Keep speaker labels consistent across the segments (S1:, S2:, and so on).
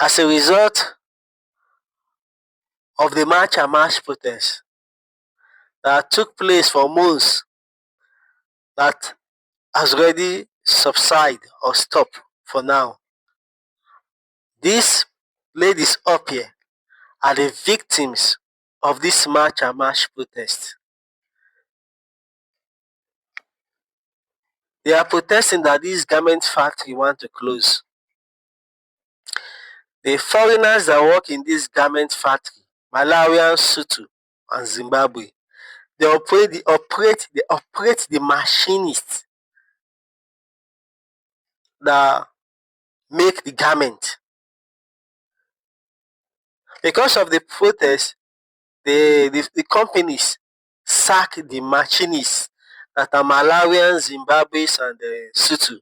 S1: As a result of the March and March protest that took place for months, that has already subsided or stopped for now. These ladies up here are the victims of this March and March protest. They are protesting that this garment factory want to close. The foreigners that work in this garment factory, Malawian, Sutu, and Zimbabwe, they operate the machinists that make the garment. Because of the protest, the companies sack the machinists that are Malawians, Zimbabweans, and Sutu.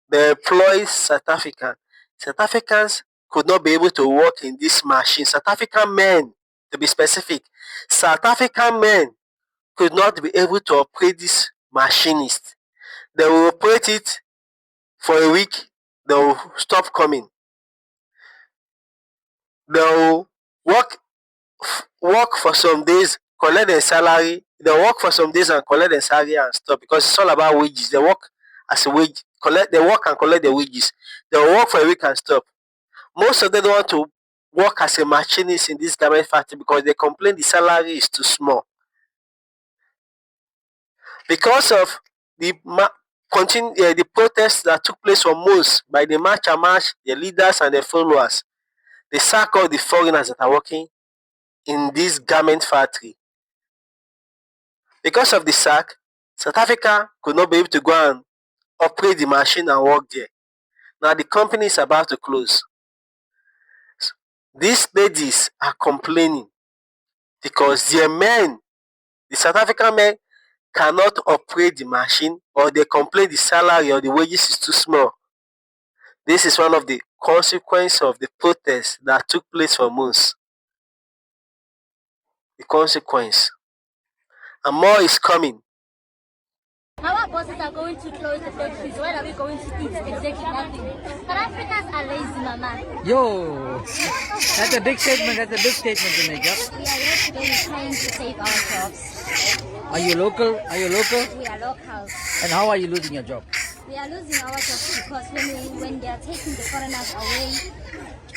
S1: They employ South Africans. South Africans could not be able to work in this machine. South African men, to be specific, South African men could not be able to operate this machinist. They will operate it for a week, they will stop coming. They will work for some days, collect their salary. They work for some days and collect their salary and stop, because it's all about wages. They work as a wage, they work and collect their wages. They will work for a week and stop. Most of them don't want to work as a machinist in this garment factory because they complain the salary is too small. Because of the protests that took place for months by the March and March, the leaders and the followers, they sack all the foreigners that are working in this garment factory. Because of the sack, South Africa could not be able to go and operate the machine and work there. Now the company is about to close. These ladies are complaining because their men, the South African men, cannot operate the machine, or they complain the salary or the wages is too small. This is one of the consequences of the protests that took place for months. The consequence. And more is coming.
S2: Our bosses are going to close the factories. When are we going to eat? Exactly nothing. South Africans are lazy, mama.
S3: Yo, that's a big statement. That's a big statement to make. Yep.
S2: We are here today trying to save our jobs.
S3: Are you local? Are you local?
S2: We are locals.
S3: And how are you losing your job?
S2: We are losing our jobs because when they are taking the foreigners away,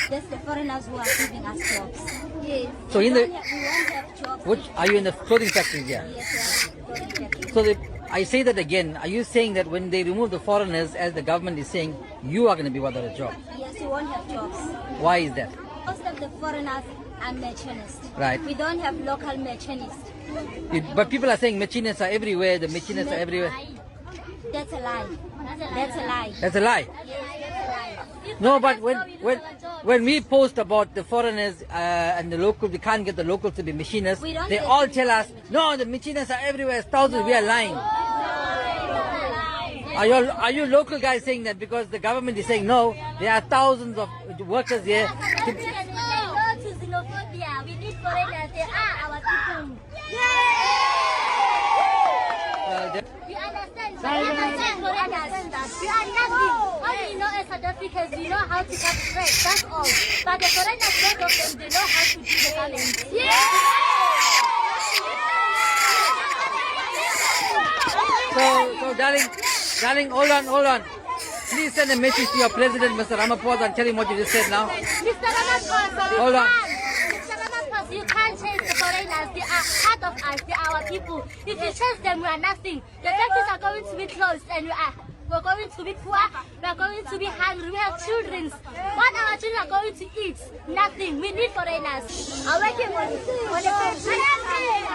S2: that's the foreigners who are giving us jobs. Yes.
S3: So
S2: we
S3: in
S2: won't have jobs.
S3: which are you in the clothing factory here?
S2: Yes, we are in the clothing factory.
S3: So I say that again. Are you saying that when they remove the foreigners, as the government is saying, you are going to be without a job?
S2: Yes, we won't have jobs.
S3: Why is that?
S2: Most of the foreigners are machinists.
S3: Right.
S2: We don't have local machinists.
S3: But people are saying machinists are everywhere. The machinists are everywhere.
S2: That's a lie. That's a lie.
S3: That's a lie. No, but when we post about the foreigners and the local, we can't get the locals to be machinists. They all tell us, no, the machinists are everywhere. Thousands. We are lying. Are you local guys saying that because the government is saying no? There are thousands of workers here.
S2: We need foreigners. They are our people. We understand. We understand foreigners. We are nothing. All we know as South Africans, we know how to cut thread. That's all. But the foreigners, most of them, they know how to do the talent.
S3: So darling, hold on. Please send a message to your president, Mr. Ramaphosa, and tell him what you just said now.
S2: Mr. Ramaphosa,
S3: Hold on.
S2: Mr. Ramaphosa, you can't change the foreigners. They are part of us. They are our people. If you change them, we are nothing. The factories are going to be closed, and we're going to be poor. We are going to be hungry. We have children. What our children are going to eat? Nothing. We need foreigners.
S4: I'm working on a factory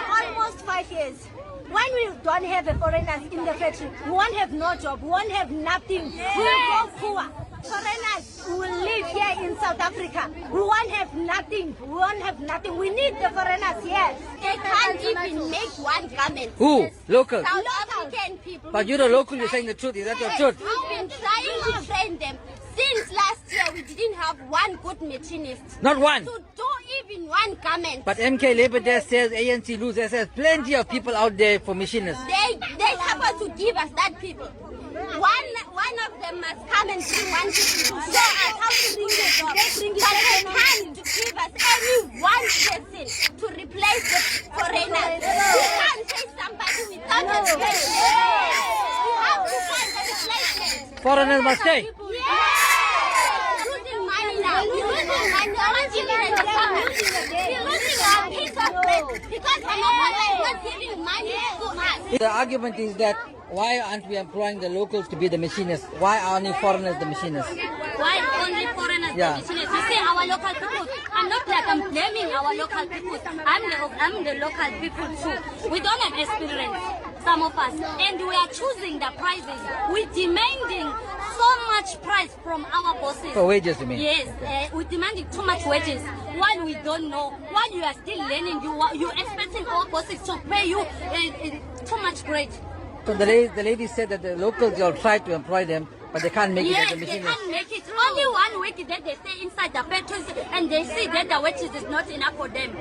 S4: almost 5 years. When we don't have a foreigners in the factory, we won't have no job, we won't have nothing. We will go poor. Foreigners will live here in South Africa. We won't have nothing. We won't have nothing. We need the foreigners here.
S2: They can't even make one garment.
S3: Who? Local.
S2: South African people.
S3: But you're the local, you're saying the truth. Is that your truth?
S2: We've been trying to train them. Since last year, we didn't have one good machinist.
S3: Not one.
S2: To do even one garment.
S3: But MK Labour Day says ANC loses. There's plenty of people out there for machinists.
S2: They're supposed to give us that people. One of them must come and bring one people to show us how to bring the job. But
S3: foreigners must stay.
S2: Losing money now. We're losing money. Our children are we're losing our piece of bread because Ramaphosa is not giving money to us.
S3: The argument is that why aren't we employing the locals to be the machinists? Why are only foreigners the machinists?
S2: Why only foreigners?
S3: Yeah.
S2: You see, our local people. I'm not like I'm blaming our local people. I'm the local people too. We don't have experience, some of us, and we are choosing the prices. We're demanding so much price from our bosses.
S3: For wages, you mean?
S2: Yes, we're demanding too much wages while we don't know. While you are still learning, you're expecting our bosses to pay you too much bread.
S3: So the lady said that the locals will try to employ them, but they can't make it as
S2: Yes,
S3: a
S2: they
S3: machinist.
S2: can't make it. Only 1 week that they stay inside the factories and they see that the wages is not enough for them.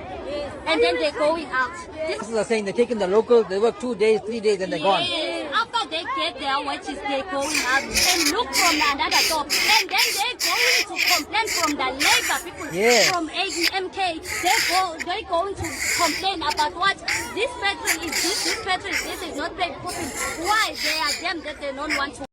S2: And then they're going out.
S3: This is saying they're taking the locals, they work 2 days, 3 days, and they're gone.
S2: Yes, after they get their wages, they're going out and look from another job. And then they're going to complain from the labor people,
S3: Yes.
S2: from MK. They're going to complain about what this factory is this factory is this is not paid. Why they are them that they don't want to